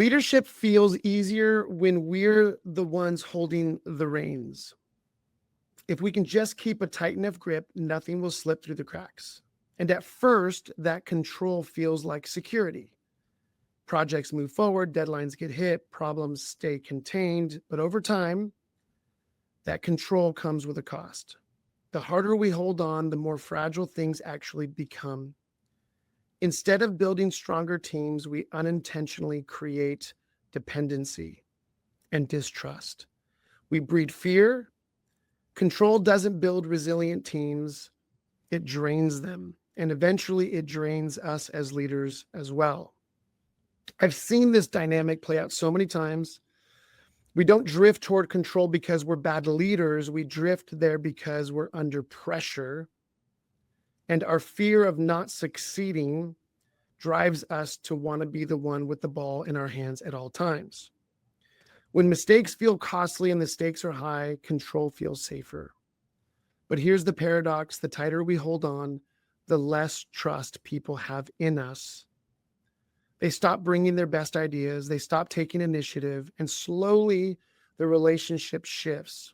Leadership feels easier when we're the ones holding the reins. If we can just keep a tight enough grip, nothing will slip through the cracks. And at first, that control feels like security. Projects move forward, deadlines get hit, problems stay contained. But over time, that control comes with a cost. The harder we hold on, the more fragile things actually become. Instead of building stronger teams, we unintentionally create dependency and distrust. We breed fear. Control doesn't build resilient teams, it drains them. And eventually it drains us as leaders as well. I've seen this dynamic play out so many times. We don't drift toward control because we're bad leaders. We drift there because we're under pressure. And our fear of not succeeding drives us to want to be the one with the ball in our hands at all times. When mistakes feel costly and the stakes are high, control feels safer. But here's the paradox: the tighter we hold on, the less trust people have in us. They stop bringing their best ideas, they stop taking initiative, and slowly the relationship shifts.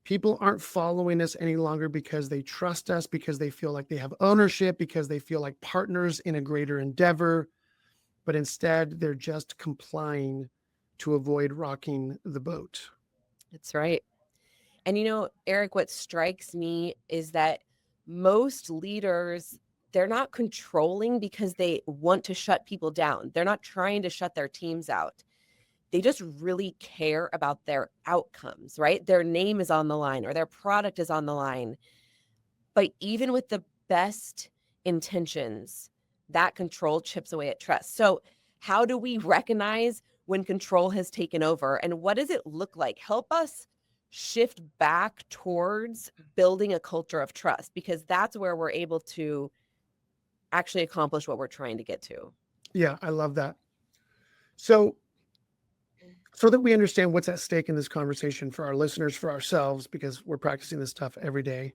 People aren't following us any longer because they trust us, because they feel like they have ownership, because they feel like partners in a greater endeavor, but instead they're just complying to avoid rocking the boat. That's right. And Eric, what strikes me is that most leaders, they're not controlling because they want to shut people down. They're not trying to shut their teams out. They just really care about their outcomes, right? Their name is on the line or their product is on the line. But even with the best intentions, that control chips away at trust. So how do we recognize when control has taken over, and what does it look like? Help us shift back towards building a culture of trust, because that's where we're able to actually accomplish what we're trying to get to. Yeah, I love that. So that we understand what's at stake in this conversation for our listeners, for ourselves, because we're practicing this stuff every day,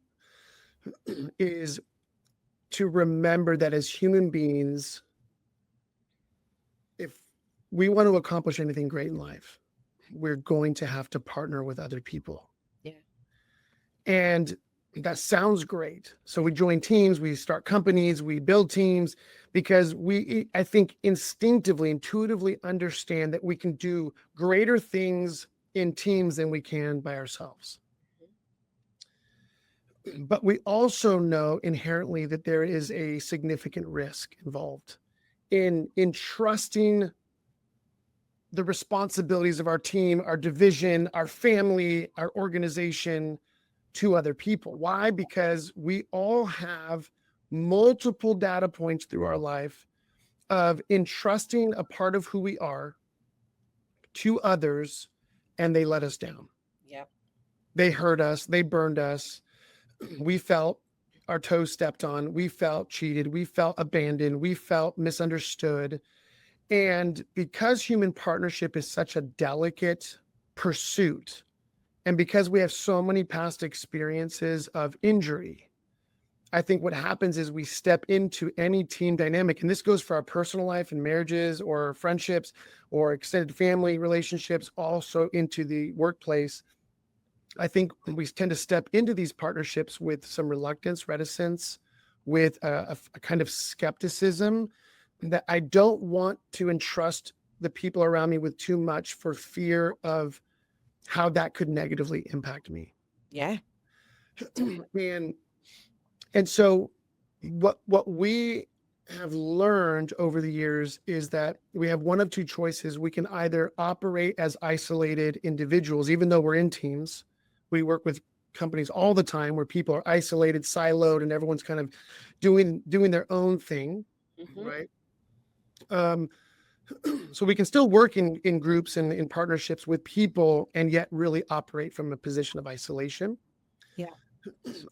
is to remember that as human beings, if we want to accomplish anything great in life, we're going to have to partner with other people. Yeah. And that sounds great. So we join teams, we start companies, we build teams, because I think instinctively, intuitively understand that we can do greater things in teams than we can by ourselves. But we also know inherently that there is a significant risk involved in trusting the responsibilities of our team, our division, our family, our organization to other people. Why? Because we all have multiple data points through our life of entrusting a part of who we are to others, and they let us down. Yep. They hurt us, they burned us. We felt our toes stepped on, we felt cheated, we felt abandoned, we felt misunderstood. And because human partnership is such a delicate pursuit, and because we have so many past experiences of injury, I think what happens is we step into any team dynamic, and this goes for our personal life and marriages or friendships or extended family relationships, also into the workplace. I think we tend to step into these partnerships with some reluctance, reticence, with a kind of skepticism, that I don't want to entrust the people around me with too much for fear of how that could negatively impact me. Yeah. And so what we have learned over the years is that we have one of two choices. We can either operate as isolated individuals, even though we're in teams. We work with companies all the time where people are isolated, siloed, and everyone's kind of doing their own thing, right? So we can still work in groups and in partnerships with people and yet really operate from a position of isolation. Yeah.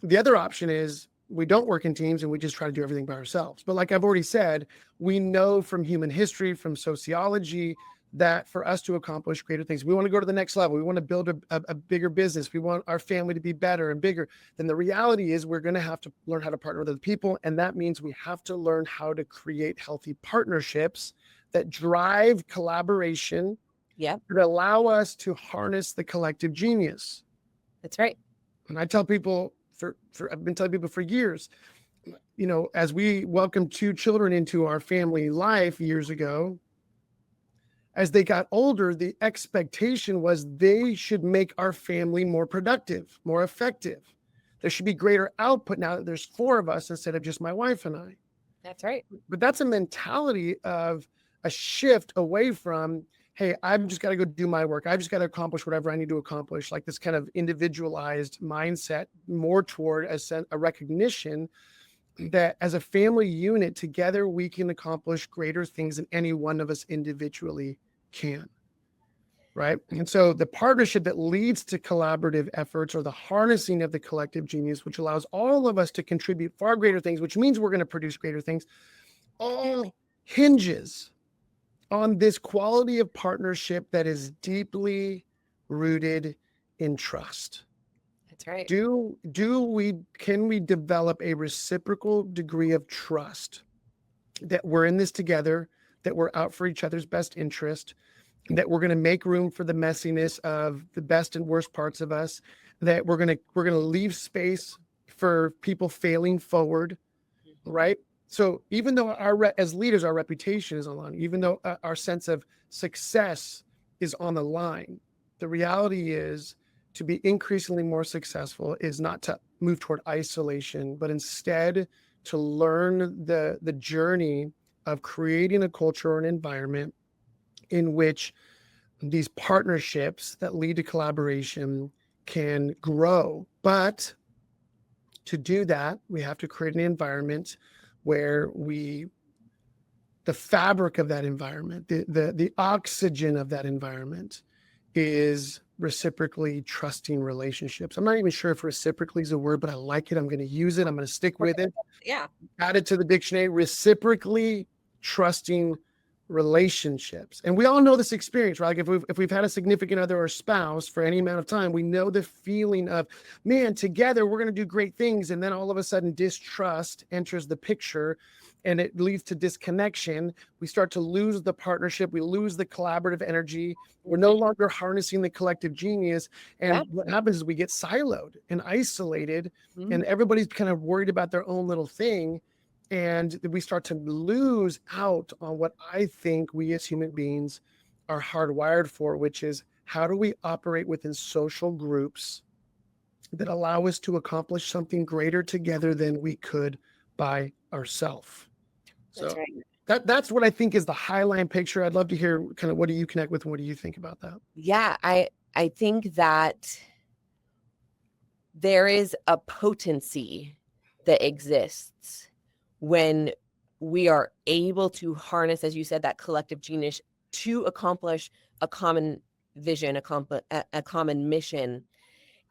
The other option is we don't work in teams and we just try to do everything by ourselves. But like I've already said, we know from human history, from sociology, that for us to accomplish greater things, we want to go to the next level. We want to build a bigger business. We want our family to be better and bigger. Then the reality is we're going to have to learn how to partner with other people. And that means we have to learn how to create healthy partnerships that drive collaboration, Yep. that allow us to harness the collective genius. That's right. And I tell people I've been telling people for years, as we welcomed 2 children into our family life years ago, as they got older, the expectation was they should make our family more productive, more effective. There should be greater output now that there's 4 of us instead of just my wife and I. That's right. But that's a mentality of a shift away from, hey, I've just got to go do my work. I've just got to accomplish whatever I need to accomplish, like this kind of individualized mindset, more toward a recognition that as a family unit together, we can accomplish greater things than any one of us individually can. Right. And so the partnership that leads to collaborative efforts, or the harnessing of the collective genius, which allows all of us to contribute far greater things, which means we're going to produce greater things, all hinges on this quality of partnership that is deeply rooted in trust. That's right. Can we develop a reciprocal degree of trust that we're in this together, that we're out for each other's best interest, that we're going to make room for the messiness of the best and worst parts of us, that we're going to leave space for people failing forward, right? So even though as leaders, our reputation is on the line, even though our sense of success is on the line, the reality is to be increasingly more successful is not to move toward isolation, but instead to learn the journey of creating a culture or an environment in which these partnerships that lead to collaboration can grow. But to do that, we have to create an environment where the fabric of that environment, the oxygen of that environment is reciprocally trusting relationships. I'm not even sure if reciprocally is a word, but I like it. I'm going to use it. I'm going to stick with it. Yeah. Add it to the dictionary. Reciprocally trusting relationships. And we all know this experience, right? Like if we've had a significant other or spouse for any amount of time, we know the feeling of, man, together we're going to do great things. And then all of a sudden distrust enters the picture and it leads to disconnection. We start to lose the partnership. We lose the collaborative energy. We're no longer harnessing the collective genius. And what happens is we get siloed and isolated, and everybody's kind of worried about their own little thing. And we start to lose out on what I think we as human beings are hardwired for, which is how do we operate within social groups that allow us to accomplish something greater together than we could by ourselves. So that's what I think is the highline picture. I'd love to hear kind of what do you connect with and what do you think about that? Yeah, I think that there is a potency that exists when we are able to harness, as you said, that collective genius to accomplish a common vision, a common mission.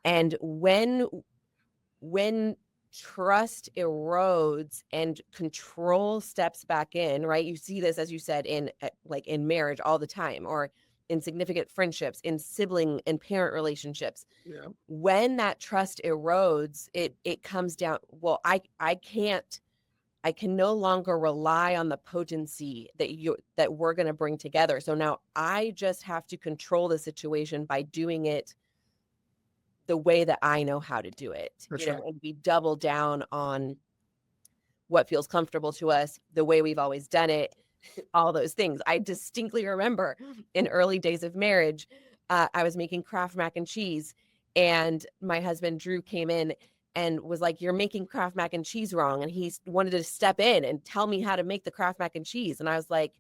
And when trust erodes and control steps back in, right? You see this, as you said, in marriage all the time, or in significant friendships, in sibling and parent relationships. Yeah. When that trust erodes, it comes down, well, I can no longer rely on the potency that we're going to bring together. So now I just have to control the situation by doing it the way that I know how to do it. And we double down on what feels comfortable to us, the way we've always done it, all those things. I distinctly remember in early days of marriage, I was making Kraft mac and cheese, and my husband Drew came in and was like, "You're making Kraft mac and cheese wrong." And he wanted to step in and tell me how to make the Kraft mac and cheese. And I was like,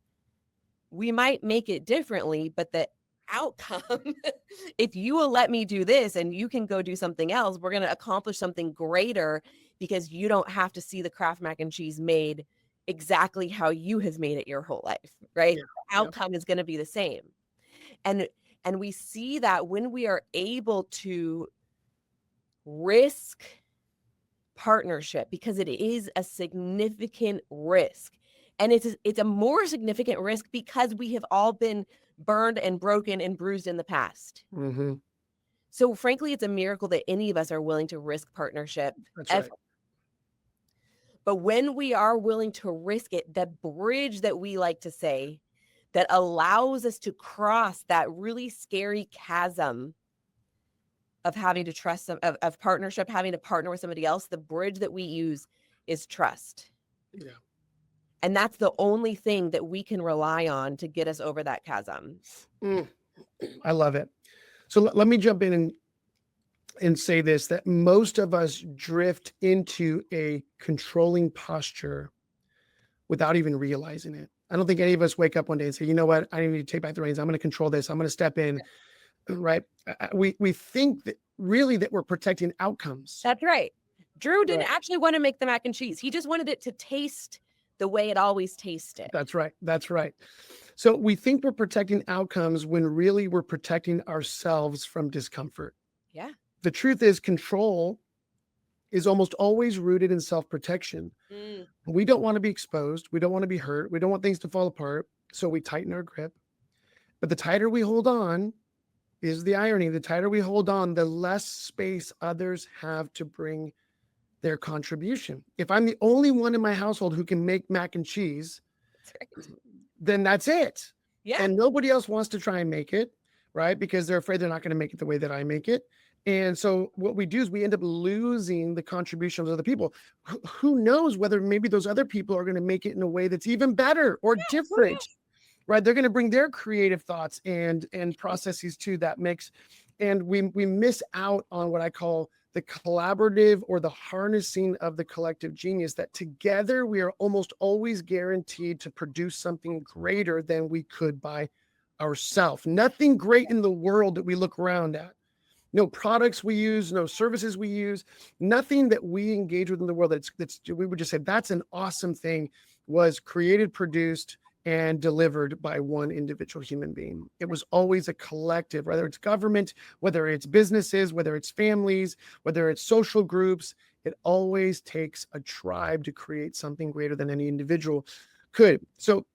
we might make it differently, but the outcome, if you will let me do this and you can go do something else, we're going to accomplish something greater, because you don't have to see the Kraft mac and cheese made exactly how you have made it your whole life, right? Yeah. The outcome is going to be the same. And we see that when we are able to risk partnership, because it is a significant risk. And it's a more significant risk because we have all been burned and broken and bruised in the past. Mm-hmm. So frankly, it's a miracle that any of us are willing to risk partnership That's ever. right. But when we are willing to risk it, the bridge that we like to say that allows us to cross that really scary chasm of having to trust some of partnership, having to partner with somebody else, the bridge that we use is trust. Yeah. And that's the only thing that we can rely on to get us over that chasm. I love it. So let me jump in and say this, that most of us drift into a controlling posture without even realizing it. I don't think any of us wake up one day and say, you know what, I need to take back the reins. I'm going to control this. I'm going to step in. Right. We think that really that we're protecting outcomes. That's right. Drew didn't Right. actually want to make the mac and cheese. He just wanted it to taste the way it always tasted. That's right. That's right. So we think we're protecting outcomes when really we're protecting ourselves from discomfort. Yeah. The truth is, control is almost always rooted in self-protection. We don't want to be exposed. We don't want to be hurt. We don't want things to fall apart. So we tighten our grip. But the tighter we hold on, is the irony, the tighter we hold on, the less space others have to bring their contribution. If I'm the only one in my household who can make mac and cheese, That's right. then that's it. Yeah. And nobody else wants to try and make it, right? Because they're afraid they're not going to make it the way that I make it. And so what we do is we end up losing the contribution of other people. Who knows whether maybe those other people are going to make it in a way that's even better or different, right? They're going to bring their creative thoughts and processes to that mix. And we miss out on what I call the collaborative or the harnessing of the collective genius, that together we are almost always guaranteed to produce something greater than we could by ourselves. Nothing great in the world that we look around at. No products we use, no services we use, nothing that we engage with in the world that's we would just say that's an awesome thing was created, produced, and delivered by one individual human being. It was always a collective, whether it's government, whether it's businesses, whether it's families, whether it's social groups. It always takes a tribe to create something greater than any individual could. So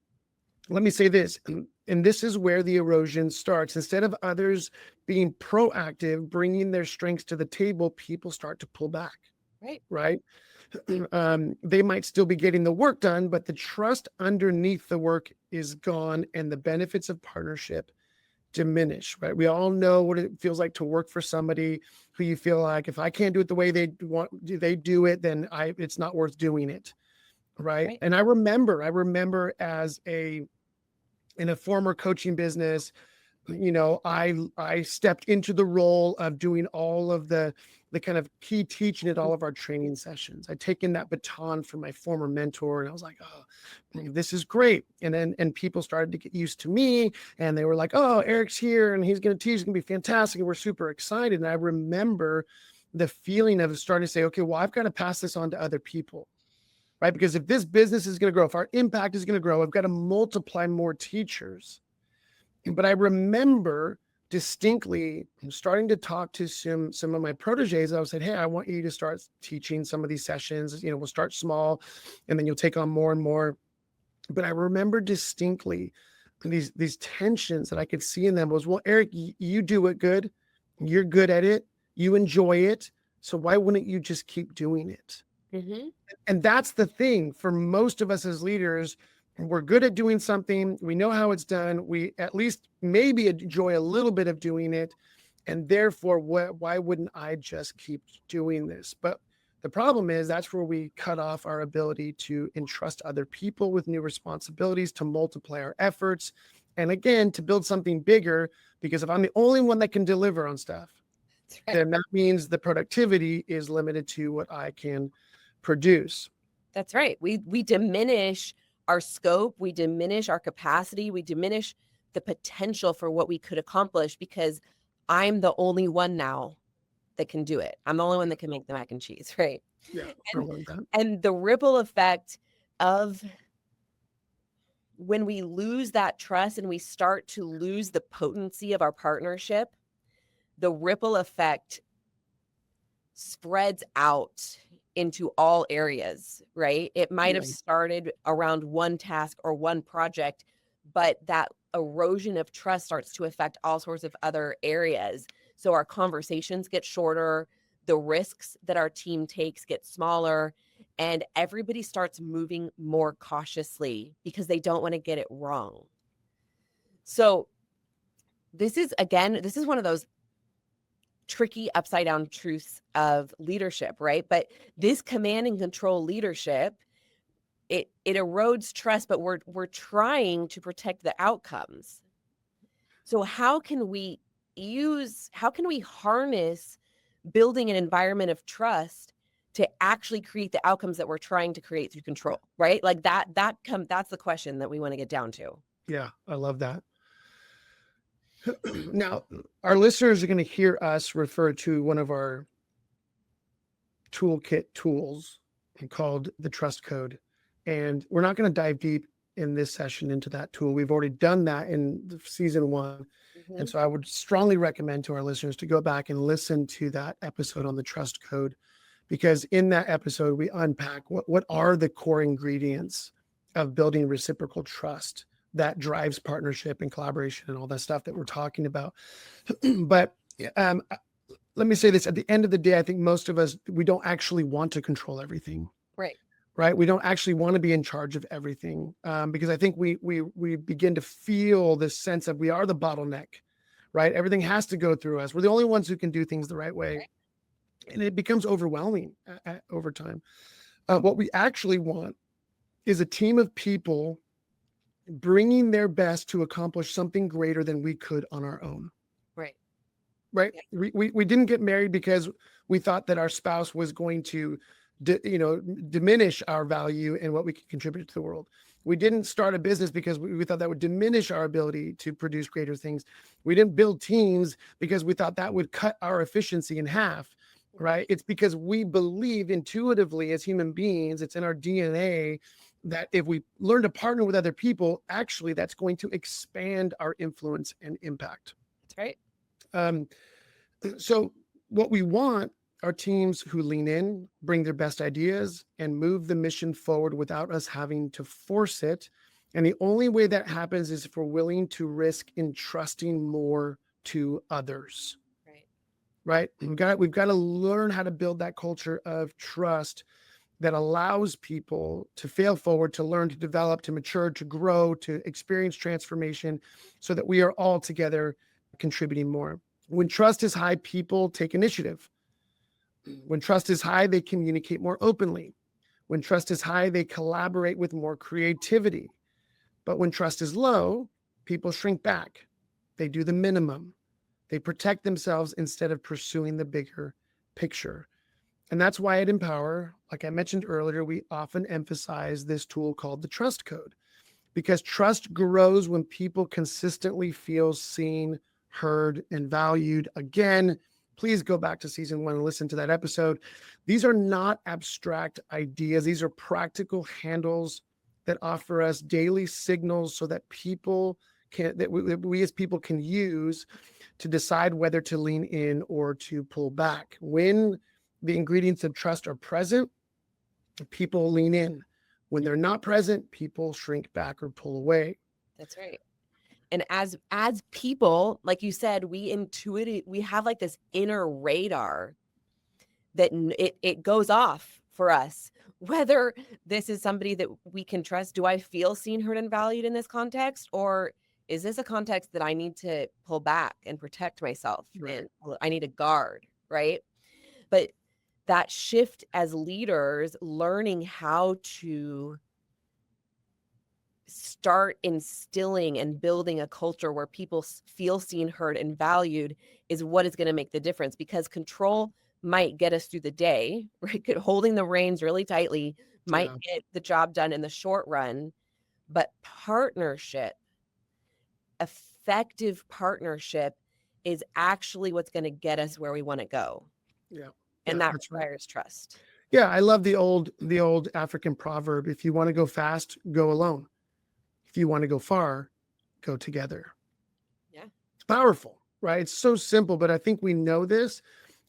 let me say this, and this is where the erosion starts. Instead of others being proactive, bringing their strengths to the table, people start to pull back. Right. They might still be getting the work done, but the trust underneath the work is gone and the benefits of partnership diminish, right? We all know what it feels like to work for somebody who you feel like, if I can't do it the way they do it, then it's not worth doing it. Right. And I remember in a former coaching business, I stepped into the role of doing all of the kind of key teaching at all of our training sessions. I'd taken that baton from my former mentor and I was like, oh, this is great. And people started to get used to me and they were like, oh, Eric's here and he's going to teach, it's going to be fantastic. And we're super excited. And I remember the feeling of starting to say, okay, well, I've got to pass this on to other people. Right? Because if this business is going to grow, if our impact is going to grow, I've got to multiply more teachers. But I remember distinctly starting to talk to some of my proteges. I said, hey, I want you to start teaching some of these sessions. We'll start small and then you'll take on more and more. But I remember distinctly these tensions that I could see in them was, well, Eric, you do it good. You're good at it. You enjoy it. So why wouldn't you just keep doing it? Mm-hmm. And that's the thing for most of us as leaders. We're good at doing something. We know how it's done. We at least maybe enjoy a little bit of doing it. And therefore, why wouldn't I just keep doing this? But the problem is that's where we cut off our ability to entrust other people with new responsibilities, to multiply our efforts. And again, to build something bigger, because if I'm the only one that can deliver on stuff, then that means the productivity is limited to what I can produce. That's right. We diminish our scope, we diminish our capacity, we diminish the potential for what we could accomplish because I'm the only one now that can do it. I'm the only one that can make the mac and cheese, right? Yeah. And the ripple effect of when we lose that trust and we start to lose the potency of our partnership, the ripple effect spreads out into all areas, right? It might have started around one task or one project, but that erosion of trust starts to affect all sorts of other areas. So our conversations get shorter, the risks that our team takes get smaller, and everybody starts moving more cautiously because they don't want to get it wrong. So this is one of those tricky upside down truths of leadership, right? But this command and control leadership, it erodes trust, but we're trying to protect the outcomes. So how can we harness building an environment of trust to actually create the outcomes that we're trying to create through control, right? Like that's the question that we want to get down to. Yeah, I love that. Now, our listeners are going to hear us refer to one of our toolkit tools called the trust code. And we're not going to dive deep in this session into that tool. We've already done that in season 1. Mm-hmm. And so I would strongly recommend to our listeners to go back and listen to that episode on the trust code, because in that episode, we unpack what are the core ingredients of building reciprocal trust that drives partnership and collaboration and all that stuff that we're talking about. But let me say this, at the end of the day, I think most of us, we don't actually want to control everything. Right. We don't actually want to be in charge of everything, because I think we begin to feel this sense of we are the bottleneck, right? Everything has to go through us. We're the only ones who can do things the right way. Right. And it becomes overwhelming over time. What we actually want is a team of people bringing their best to accomplish something greater than we could on our own. Right. Yeah. We didn't get married because we thought that our spouse was going to diminish our value and what we can contribute to the world. We didn't start a business because we thought that would diminish our ability to produce greater things. We didn't build teams because we thought that would cut our efficiency in half, right? It's because we believe intuitively as human beings, it's in our DNA, that if we learn to partner with other people, actually that's going to expand our influence and impact. That's right. So what we want are teams who lean in, bring their best ideas, and move the mission forward without us having to force it. And the only way that happens is if we're willing to risk entrusting more to others. Right? We've got to learn how to build that culture of trust that allows people to fail forward, to learn, to develop, to mature, to grow, to experience transformation, so that we are all together contributing more. When trust is high, people take initiative. When trust is high, they communicate more openly. When trust is high, they collaborate with more creativity. But when trust is low, people shrink back. They do the minimum. They protect themselves instead of pursuing the bigger picture. And that's why at Empower, like I mentioned earlier, we often emphasize this tool called the trust code, because trust grows when people consistently feel seen, heard, and valued. Again, please go back to season 1 and listen to that episode. These are not abstract ideas. These are practical handles that offer us daily signals so that we as people can use to decide whether to lean in or to pull back. When the ingredients of trust are present, people lean in. When they're not present, people shrink back or pull away. That's right. And as people, like you said, we have like this inner radar that it goes off for us, whether this is somebody that we can trust. Do I feel seen, heard, and valued in this context? Or is this a context that I need to pull back and protect myself? Right. And I need to guard, right? But that shift as leaders, learning how to start instilling and building a culture where people feel seen, heard, and valued is what is going to make the difference, because control might get us through the day, right? Holding the reins really tightly might get the job done in the short run, but effective partnership is actually what's going to get us where we want to go. Yeah. And that requires trust. Yeah. I love the old African proverb. If you want to go fast, go alone. If you want to go far, go together. Yeah. It's powerful, right? It's so simple, but I think we know this.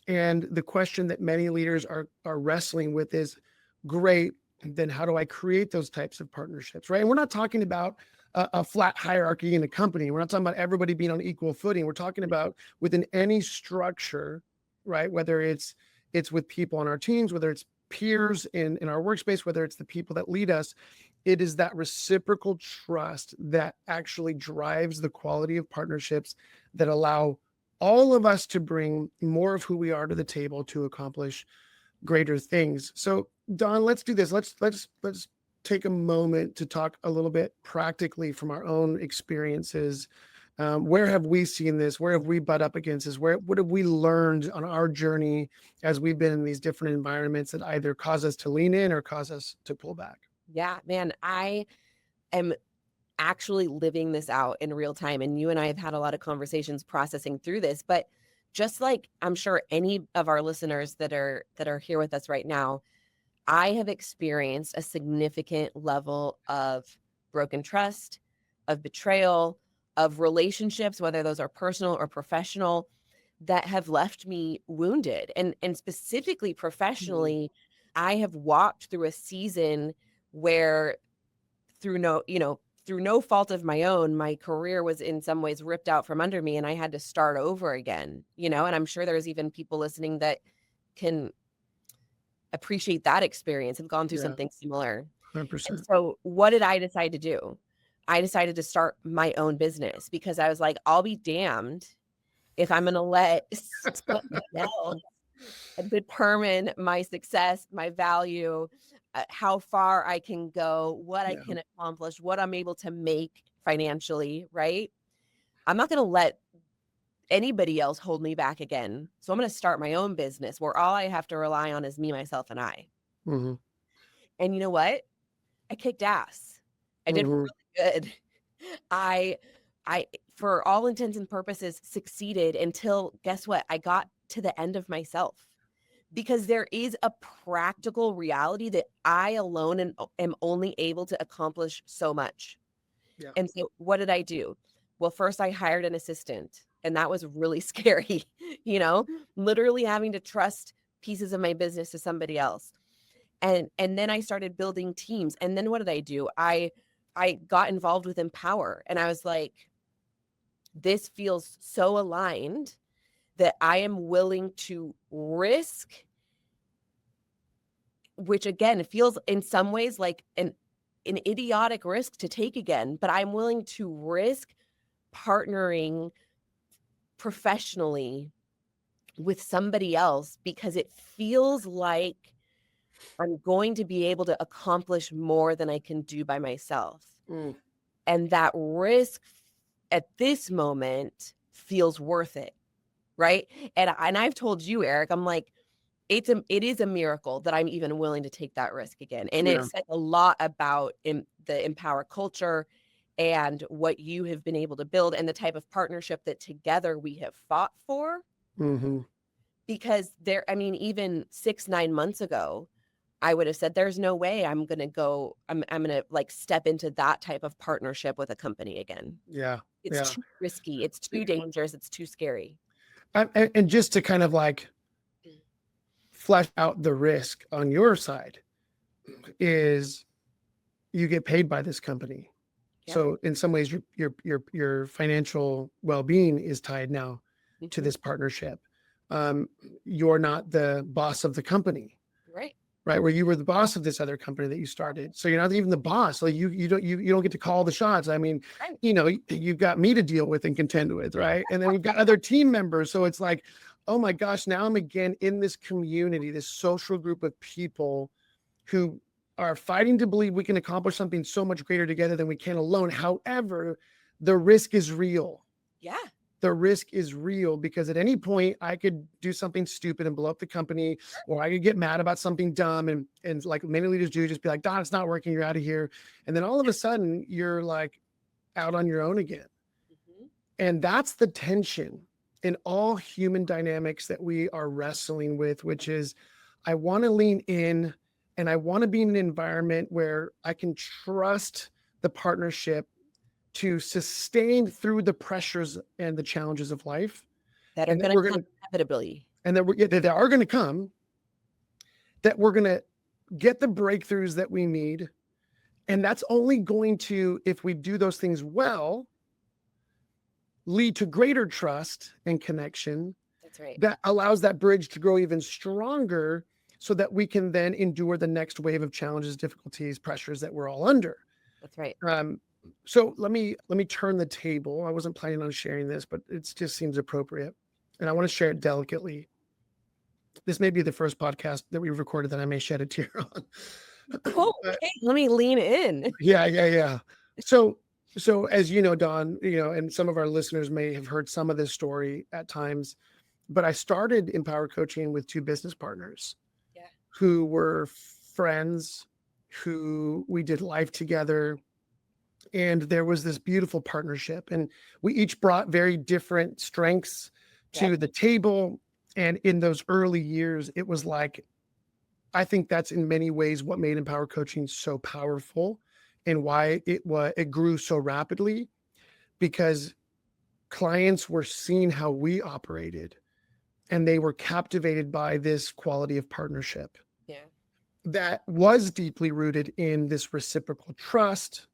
And the question that many leaders are wrestling with is, great, then how do I create those types of partnerships, right? And we're not talking about a flat hierarchy in a company. We're not talking about everybody being on equal footing. We're talking about within any structure, right? Whether it's with people on our teams, whether it's peers in our workspace, whether it's the people that lead us, it is that reciprocal trust that actually drives the quality of partnerships that allow all of us to bring more of who we are to the table to accomplish greater things. So Don, let's do this. Let's take a moment to talk a little bit practically from our own experiences. Where have we seen this? Where have we butt up against this? What have we learned on our journey as we've been in these different environments that either cause us to lean in or cause us to pull back? Yeah, man, I am actually living this out in real time. And you and I have had a lot of conversations processing through this, but just like I'm sure any of our listeners that are here with us right now, I have experienced a significant level of broken trust, of betrayal, of relationships, whether those are personal or professional, that have left me wounded. And specifically professionally, I have walked through a season where through no fault of my own, my career was in some ways ripped out from under me and I had to start over again, and I'm sure there's even people listening that can appreciate that experience, have gone through Yeah, something similar. And 100%. so what did I decide to do? I decided to start my own business because I was like, I'll be damned if I'm going to let someone else determine my success, my value, how far I can go, what I Yeah. can accomplish, what I'm able to make financially, right? I'm not going to let anybody else hold me back again. So I'm going to start my own business where all I have to rely on is me, myself, and I. Mm-hmm. And you know what? I kicked ass. I did Mm-hmm. really good. I I for all intents and purposes succeeded until guess what? I got to the end of myself. Because there is a practical reality that I alone am only able to accomplish so much. Yeah. And so what did I do? Well, first I hired an assistant, and that was really scary, literally having to trust pieces of my business to somebody else. And then I started building teams. And then what did I do? I got involved with Empower, and I was like, this feels so aligned that I am willing to risk, which again feels in some ways like an idiotic risk to take again, but I'm willing to risk partnering professionally with somebody else because it feels like I'm going to be able to accomplish more than I can do by myself. Mm. And that risk at this moment feels worth it, right? And I've told you, Eric, I'm like, it is a miracle that I'm even willing to take that risk again. And Yeah. it says a lot about the Empower culture and what you have been able to build and the type of partnership that together we have fought for. Mm-hmm. Because even 6-9 months ago, I would have said, there's no way I'm going to like step into that type of partnership with a company again. Yeah. It's Yeah. too risky. It's too dangerous. It's too scary. And just to kind of like flesh out the risk on your side is you get paid by this company. Yeah. So in some ways your financial well-being is tied now to Mhm. this partnership. You're not the boss of the company, Right. right? Where you were the boss of this other company that you started. So you're not even the boss. Like you don't get to call the shots. I mean, Right. You've got me to deal with and contend with, right? And then we've got other team members. So it's like, oh my gosh, now I'm again in this community, this social group of people who are fighting to believe we can accomplish something so much greater together than we can alone. However, the risk is real. Yeah. The risk is real because at any point I could do something stupid and blow up the company, or I could get mad about something dumb and like many leaders do, just be like, Don, it's not working, you're out of here. And then all of a sudden you're like out on your own again. Mhm. And that's the tension in all human dynamics that we are wrestling with, which is I want to lean in and I want to be in an environment where I can trust the partnership to sustain through the pressures and the challenges of life. That are And that going to we're come going to, inevitably. and that they are going to come, that we're going to get the breakthroughs that we need And that's only going to, if we do those things well, lead to greater trust and connection That's right. that allows that bridge to grow even stronger so that we can then endure the next wave of challenges, difficulties, pressures that we're all under. That's right. So let me turn the table. I wasn't planning on sharing this, but it just seems appropriate. And I want to share it delicately. This may be the first podcast that we've recorded that I may shed a tear on. Oh, okay. Let me lean in. Yeah. So as you know, Dawn, and some of our listeners may have heard some of this story at times, but I started Empower Coaching with two business partners who were friends, who we did life together. And there was this beautiful partnership, and we each brought very different strengths to the table. And in those early years, it was like, I think that's in many ways what made Empower Coaching so powerful and why it grew so rapidly, because clients were seeing how we operated and they were captivated by this quality of partnership. Yeah. That was deeply rooted in this reciprocal trust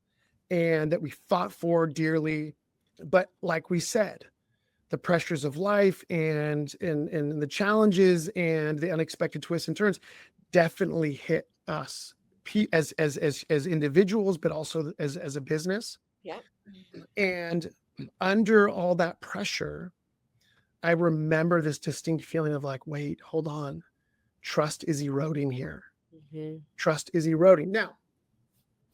and that we fought for dearly. But like we said, the pressures of life and the challenges and the unexpected twists and turns definitely hit us as individuals, but also as a business. Yeah. And under all that pressure, I remember this distinct feeling of like, wait, hold on. Trust is eroding here. Mm-hmm. Trust is eroding. Now,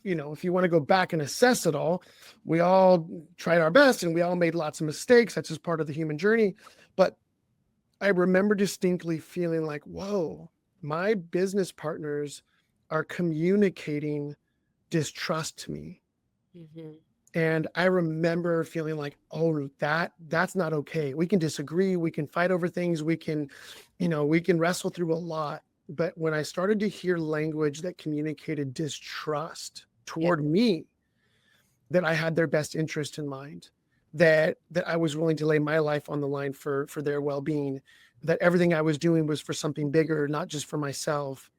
if you want to go back and assess it all, we all tried our best and we all made lots of mistakes. That's just part of the human journey. But I remember distinctly feeling like, whoa, my business partners are communicating distrust to me. Mm-hmm. And I remember feeling like, oh, that's not okay. We can disagree. We can fight over things. We can wrestle through a lot. But when I started to hear language that communicated distrust toward me, that I had their best interest in mind, that I was willing to lay my life on the line for their well-being, that everything I was doing was for something bigger, not just for myself.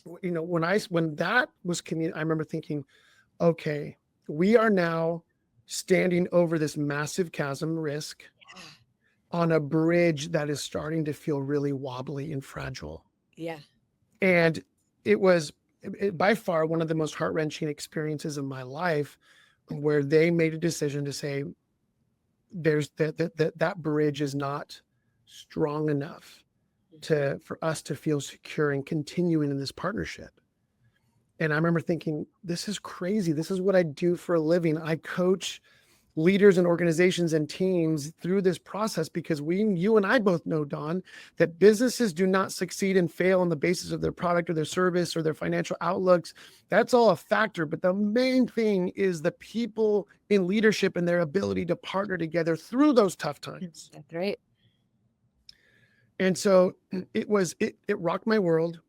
When that was I remember thinking, okay, we are now standing over this massive chasm risk on a bridge that is starting to feel really wobbly and fragile. Yeah. And it was by far one of the most heart-wrenching experiences of my life, where they made a decision to say, there's that bridge is not strong enough for us to feel secure and continuing in this partnership. And I remember thinking, this is crazy. This is what I do for a living. I coach leaders and organizations and teams through this process because you and I both know, Dawn, that businesses do not succeed and fail on the basis of their product or their service or their financial outlooks. That's all a factor. But the main thing is the people in leadership and their ability to partner together through those tough times. That's right. And so it rocked my world.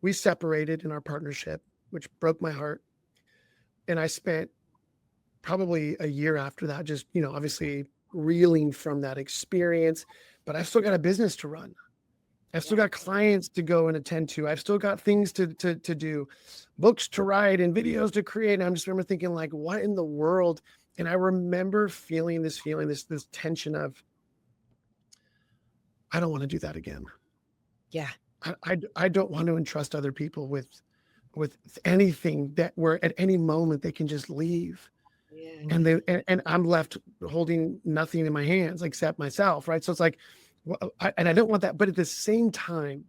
We separated in our partnership, which broke my heart. And I spent probably a year after that, just, obviously reeling from that experience, but I've still got a business to run. I've still got clients to go and attend to. I've still got things to do, books to write and videos to create. And I just remember thinking, like, what in the world? And I remember feeling this tension of, I don't want to do that again. Yeah. I don't want to entrust other people with anything that where at any moment they can just leave. Yeah. And I'm left holding nothing in my hands except myself. Right. So it's like, and I don't want that, but at the same time,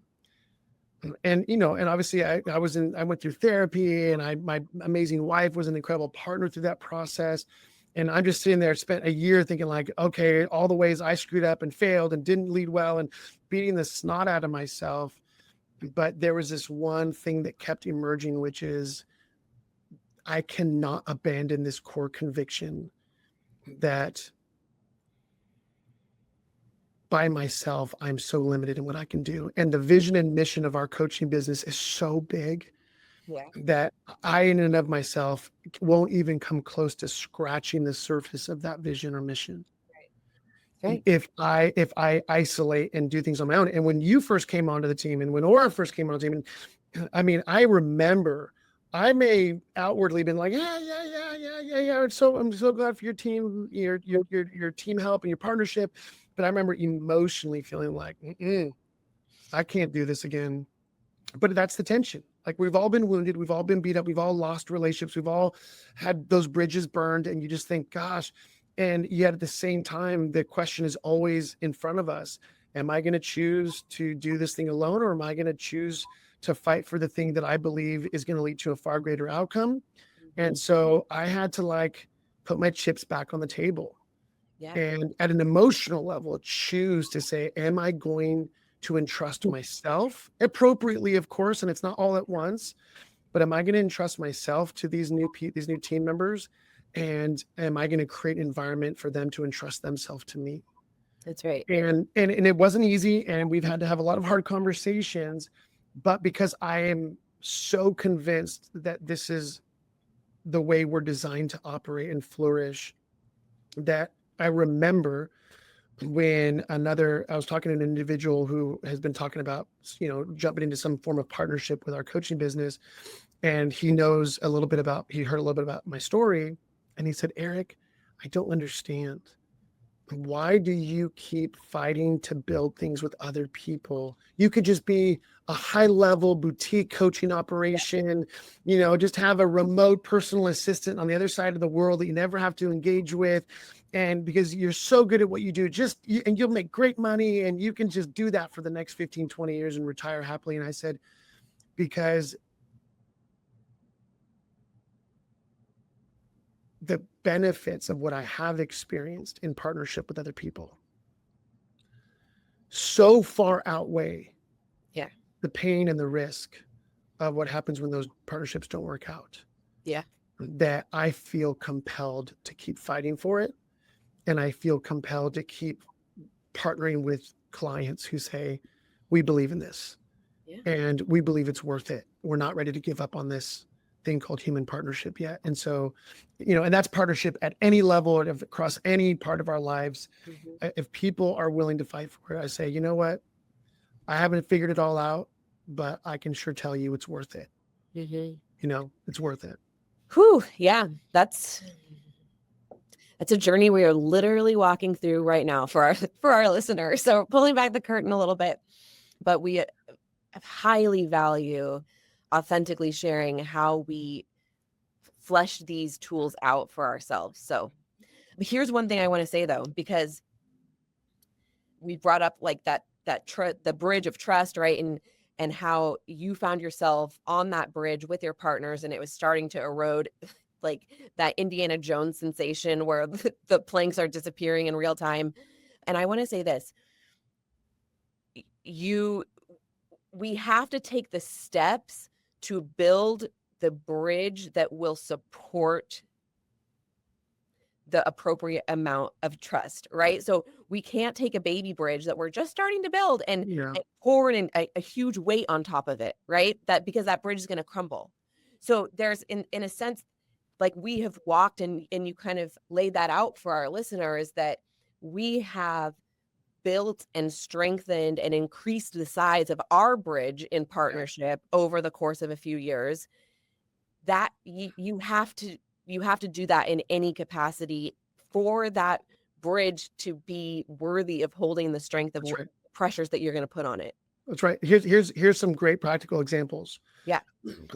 and obviously I went through therapy, and my amazing wife was an incredible partner through that process. And I'm just sitting there, spent a year thinking like, okay, all the ways I screwed up and failed and didn't lead well and beating the snot out of myself. But there was this one thing that kept emerging, which is I cannot abandon this core conviction that by myself, I'm so limited in what I can do. And the vision and mission of our coaching business is so big that I, in and of myself, won't even come close to scratching the surface of that vision or mission. Right. If I isolate and do things on my own. And when you first came onto the team, and when Aura first came on the team, and I mean, I remember I may outwardly been like, yeah. So I'm so glad for your team, your team help and your partnership. But I remember emotionally feeling like, I can't do this again. But that's the tension. Like we've all been wounded, we've all been beat up, we've all lost relationships, we've all had those bridges burned, and you just think, gosh. And yet at the same time, the question is always in front of us. Am I going to choose to do this thing alone, or am I going to choose to fight for the thing that I believe is going to lead to a far greater outcome? And so I had to like put my chips back on the table Yeah. and at an emotional level, choose to say, am I going to entrust myself appropriately, of course, and it's not all at once, but am I going to entrust myself to these new team members? And am I going to create an environment for them to entrust themselves to me? That's right. And it wasn't easy, and we've had to have a lot of hard conversations, but because I am so convinced that this is the way we're designed to operate and flourish, that I remember when I was talking to an individual who has been talking about, jumping into some form of partnership with our coaching business. And he heard a little bit about my story. And he said, Eric, I don't understand. Why do you keep fighting to build things with other people? You could just be a high level boutique coaching operation, just have a remote personal assistant on the other side of the world that you never have to engage with. And because you're so good at what you do, and you'll make great money, and you can just do that for the next 15, 20 years and retire happily. And I said, because the benefits of what I have experienced in partnership with other people so far outweigh the pain and the risk of what happens when those partnerships don't work out. Yeah. That I feel compelled to keep fighting for it. And I feel compelled to keep partnering with clients who say, we believe in this. Yeah. And we believe it's worth it. We're not ready to give up on this thing called human partnership yet. And so, and that's partnership at any level, across any part of our lives. If people are willing to fight for it, I say, you know what? I haven't figured it all out, but I can sure tell you it's worth it. It's worth it. Whew. Yeah. That's a journey we are literally walking through right now for our listeners. So pulling back the curtain a little bit, but we highly value authentically sharing how we flesh these tools out for ourselves. So here's one thing I want to say though, because we brought up like the bridge of trust, right? And how you found yourself on that bridge with your partners and it was starting to erode, like that Indiana Jones sensation where the planks are disappearing in real time. And I want to say this, we have to take the steps to build the bridge that will support the appropriate amount of trust, right? So we can't take a baby bridge that we're just starting to build and pour in a huge weight on top of it, right? Because that bridge is going to crumble. So there's in a sense, like we have walked and you kind of laid that out for our listeners, that we have built and strengthened and increased the size of our bridge in partnership over the course of a few years. That you have to do that in any capacity for that bridge to be worthy of holding the strength of pressures that you're going to put on it. That's right. Here's some great practical examples. Yeah.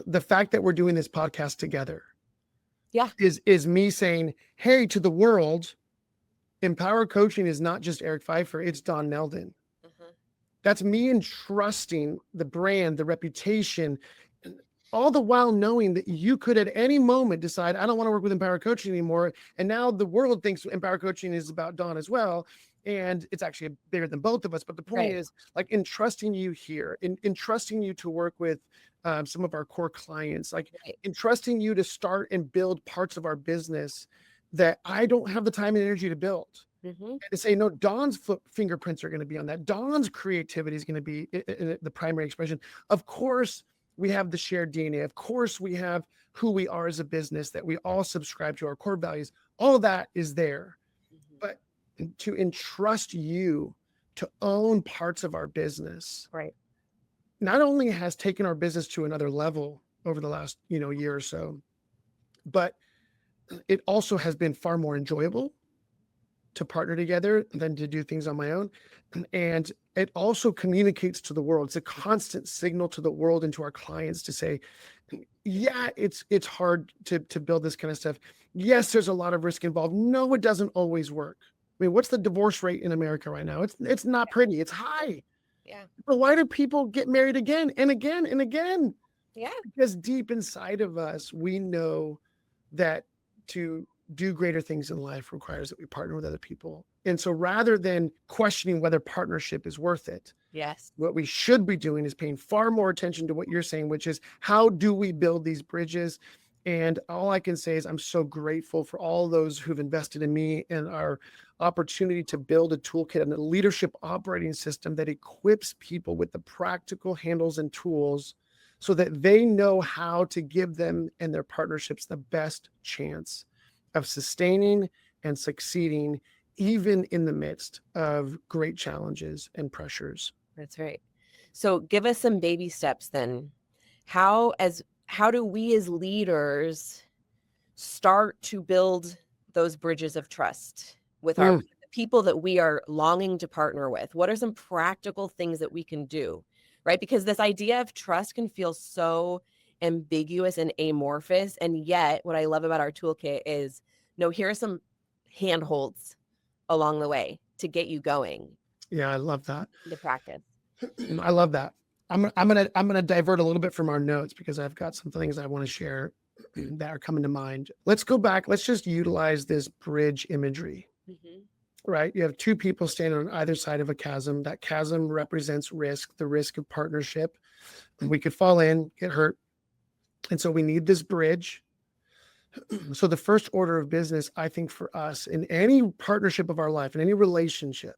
The fact that we're doing this podcast together. Yeah. Is me saying, hey, to the world, Empower Coaching is not just Eric Pfeiffer, it's Don Meldon. That's me entrusting the brand, the reputation, all the while knowing that you could at any moment decide, I don't want to work with Empower Coaching anymore. And now the world thinks Empower Coaching is about Don as well. And it's actually bigger than both of us. But the point is, like, entrusting you here, entrusting you to work with some of our core clients, like entrusting you to start and build parts of our business that I don't have the time and energy to build. And to say, no, Don's fingerprints are going to be on that. Don's creativity is going to be the primary expression. Of course, we have the shared DNA. Of course, we have who we are as a business, that we all subscribe to our core values. All that is there. But to entrust you to own parts of our business, right, not only has taken our business to another level over the last, year or so. But it also has been far more enjoyable to partner together than to do things on my own. And it also communicates to the world. It's a constant signal to the world and to our clients to say, yeah, it's hard to build this kind of stuff. Yes, there's a lot of risk involved. No, it doesn't always work. I mean, what's the divorce rate in America right now? It's not pretty. It's high. Yeah. But why do people get married again and again and again? Yeah. Because deep inside of us, we know that to do greater things in life requires that we partner with other people. And so rather than questioning whether partnership is worth it, Yes. what we should be doing is paying far more attention to what you're saying, which is how do we build these bridges? And all I can say is I'm so grateful for all those who've invested in me and our opportunity to build a toolkit and a leadership operating system that equips people with the practical handles and tools so that they know how to give them and their partnerships the best chance of sustaining and succeeding, even in the midst of great challenges and pressures. That's right. So give us some baby steps then. How do we as leaders start to build those bridges of trust with our people that we are longing to partner with? What are some practical things that we can do? Right? Because this idea of trust can feel so ambiguous and amorphous. And yet, what I love about our toolkit is, no, here are some handholds along the way to get you going. Yeah, I love that. The practice. I love that. I'm gonna divert a little bit from our notes because I've got some things I want to share that are coming to mind. Let's go back. Let's just utilize this bridge imagery. Mm-hmm. Right? You have two people standing on either side of a chasm. That chasm represents risk, the risk of partnership. We could fall in, get hurt. And so we need this bridge. So the first order of business, I think, for us in any partnership of our life, in any relationship,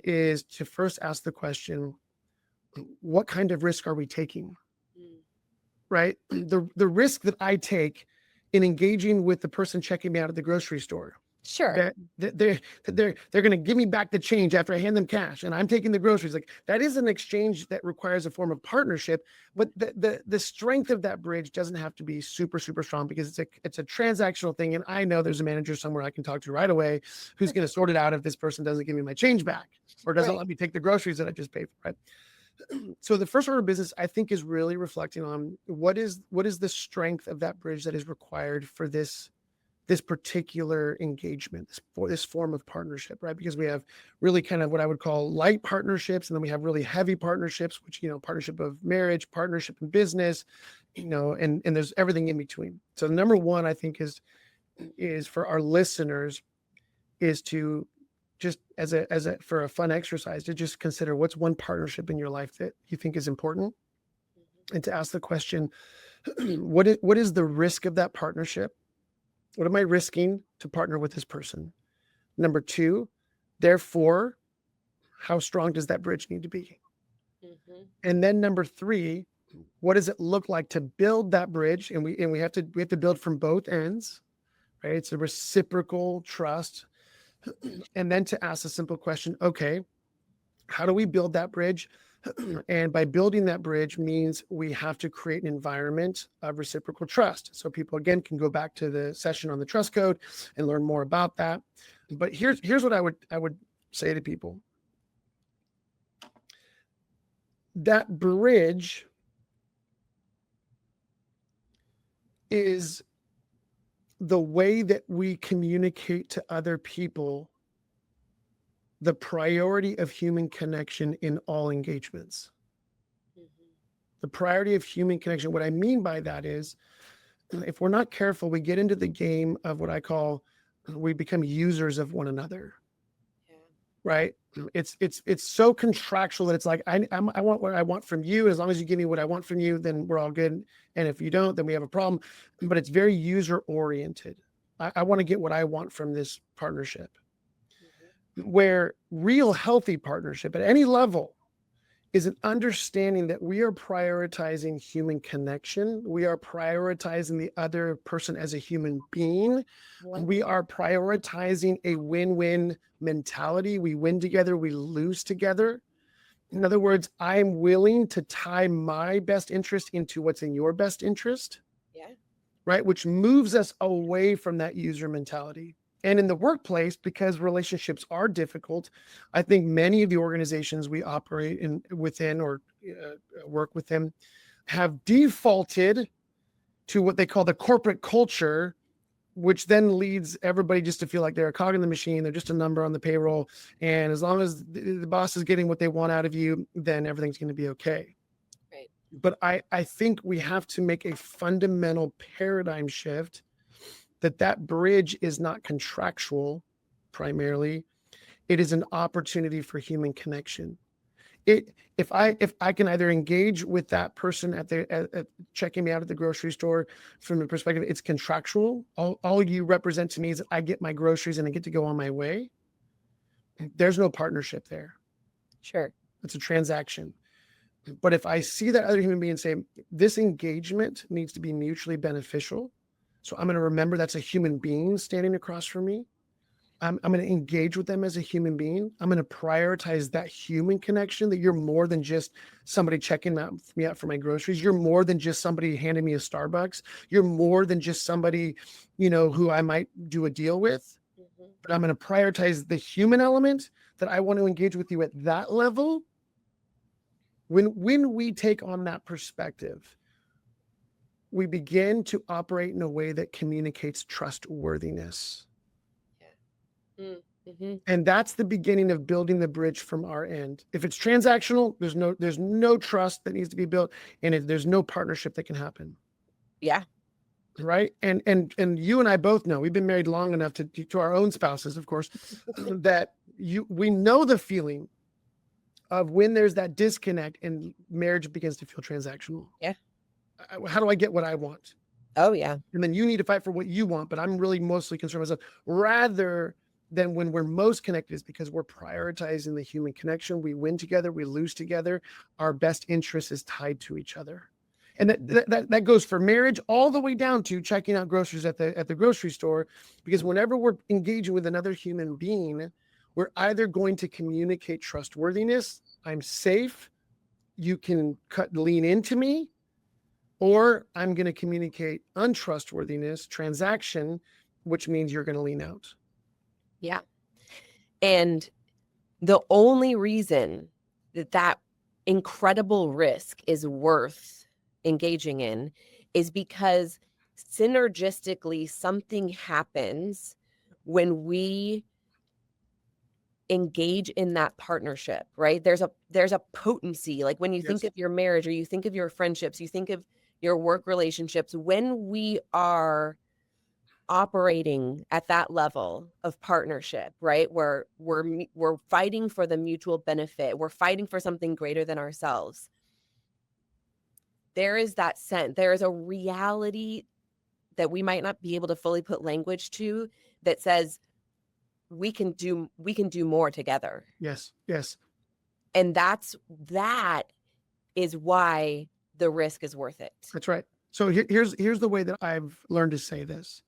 is to first ask the question, what kind of risk are we taking? Right? The risk that I take in engaging with the person checking me out at the grocery store. Sure. That they're going to give me back the change after I hand them cash and I'm taking the groceries. Like that is an exchange that requires a form of partnership, but the strength of that bridge doesn't have to be super, super strong because it's a transactional thing. And I know there's a manager somewhere I can talk to right away who's going to sort it out if this person doesn't give me my change back or doesn't let me take the groceries that I just paid for. Right. So the first order of business, I think, is really reflecting on what is the strength of that bridge that is required for this particular engagement, this form of partnership, right? Because we have really kind of what I would call light partnerships, and then we have really heavy partnerships, which, partnership of marriage, partnership in business, and there's everything in between. So number one, I think is for our listeners is to just for a fun exercise to just consider what's one partnership in your life that you think is important, and to ask the question, what is the risk of that partnership? What am I risking to partner with this person? Number two, therefore, how strong does that bridge need to be? Mm-hmm. And then number three, what does it look like to build that bridge? And we have to build from both ends, right? It's a reciprocal trust. And then to ask a simple question, okay, how do we build that bridge? And by building that bridge means we have to create an environment of reciprocal trust. So people, again, can go back to the session on the trust code and learn more about that. But here's what I would say to people. That bridge is the way that we communicate to other people the priority of human connection in all engagements. Mm-hmm. The priority of human connection. What I mean by that is, if we're not careful, we get into the game of what I call, we become users of one another. Yeah. Right? It's so contractual that it's like, I want what I want from you. As long as you give me what I want from you, then we're all good. And if you don't, then we have a problem. But it's very user oriented. I want to get what I want from this partnership. Where real healthy partnership at any level is an understanding that we are prioritizing human connection. We are prioritizing the other person as a human being. We are prioritizing a win-win mentality. We win together, we lose together. In other words, I'm willing to tie my best interest into what's in your best interest, Yeah. right? Which moves us away from that user mentality. And in the workplace, because relationships are difficult, I think many of the organizations we operate within or work with them have defaulted to what they call the corporate culture, which then leads everybody just to feel like they're a cog in the machine. They're just a number on the payroll. And as long as the boss is getting what they want out of you, then everything's going to be okay. Right. But I think we have to make a fundamental paradigm shift that bridge is not contractual primarily. It is an opportunity for human connection. If I can either engage with that person at checking me out at the grocery store from the perspective it's contractual, all you represent to me is that I get my groceries and I get to go on my way. There's no partnership there. Sure. It's a transaction. But if I see that other human being say this engagement needs to be mutually beneficial, so I'm going to remember that's a human being standing across from me. I'm going to engage with them as a human being. I'm going to prioritize that human connection, that you're more than just somebody checking me out for my groceries. You're more than just somebody handing me a Starbucks. You're more than just somebody, who I might do a deal with. Mm-hmm. But I'm going to prioritize the human element, that I want to engage with you at that level. When we take on that perspective, we begin to operate in a way that communicates trustworthiness. Mm-hmm. And that's the beginning of building the bridge from our end. If it's transactional, there's no trust that needs to be built, and there's no partnership that can happen. Yeah. Right. And you and I both know, we've been married long enough to our own spouses, of course, that we know the feeling of when there's that disconnect and marriage begins to feel transactional. Yeah. How do I get what I want? Oh, yeah. And then you need to fight for what you want, but I'm really mostly concerned myself, rather than when we're most connected, is because we're prioritizing the human connection. We win together, we lose together. Our best interest is tied to each other. And that goes for marriage all the way down to checking out groceries at the grocery store, because whenever we're engaging with another human being, we're either going to communicate trustworthiness, I'm safe, you can lean into me, or I'm going to communicate untrustworthiness, transaction, which means you're going to lean out. Yeah. And the only reason that incredible risk is worth engaging in is because synergistically something happens when we engage in that partnership, right? There's a potency. Like when you think of your marriage, or you think of your friendships, you think of your work relationships, when we are operating at that level of partnership, right? Where we're fighting for the mutual benefit. We're fighting for something greater than ourselves. There is that sense. There is a reality that we might not be able to fully put language to that says we can do more together. Yes. And that is why the risk is worth it. That's right. So here's the way that I've learned to say this.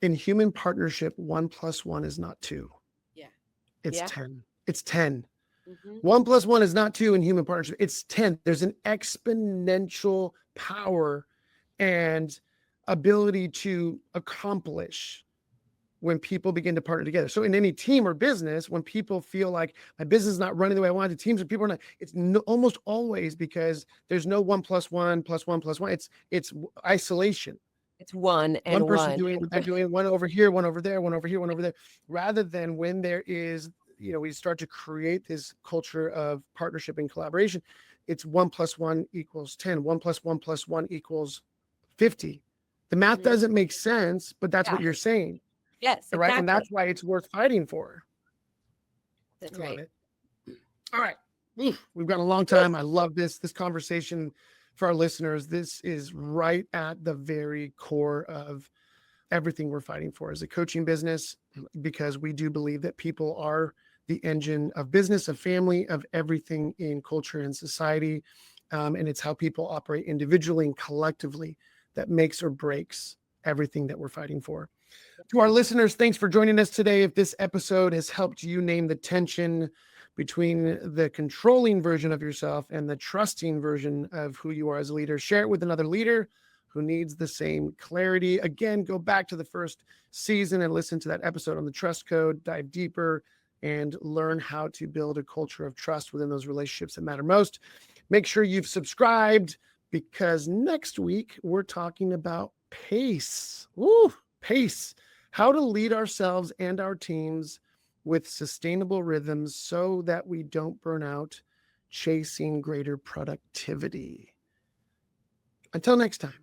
In human partnership, 1 + 1 is not 2. Yeah. It's 10. It's 10. Mm-hmm. 1 + 1 is not 2 in human partnership. It's 10. There's an exponential power and ability to accomplish when people begin to partner together. So in any team or business, when people feel like my business is not running the way I want, the teams and people are not, it's almost always because there's no 1 + 1 + 1 + 1. It's isolation. It's one person doing what they're doing, one over here, one over there, one over here, one over there, rather than when there is, we start to create this culture of partnership and collaboration. It's 1 + 1 = 10. 1 + 1 + 1 = 50. The math doesn't make sense, but that's what you're saying. Yes, exactly. Right. And that's why it's worth fighting for. That's Love right. it. All right. We've got a long time. I love this conversation. For our listeners, this is right at the very core of everything we're fighting for as a coaching business, because we do believe that people are the engine of business, of family, of everything in culture and society. And it's how people operate individually and collectively that makes or breaks everything that we're fighting for. To our listeners, thanks for joining us today. If this episode has helped you name the tension between the controlling version of yourself and the trusting version of who you are as a leader. Share it with another leader who needs the same clarity. Again, go back to the first season and listen to that episode on the trust code, dive deeper, and learn how to build a culture of trust within those relationships that matter most. Make sure you've subscribed, because next week we're talking about pace. Woo, pace. How to lead ourselves and our teams with sustainable rhythms so that we don't burn out chasing greater productivity. Until next time.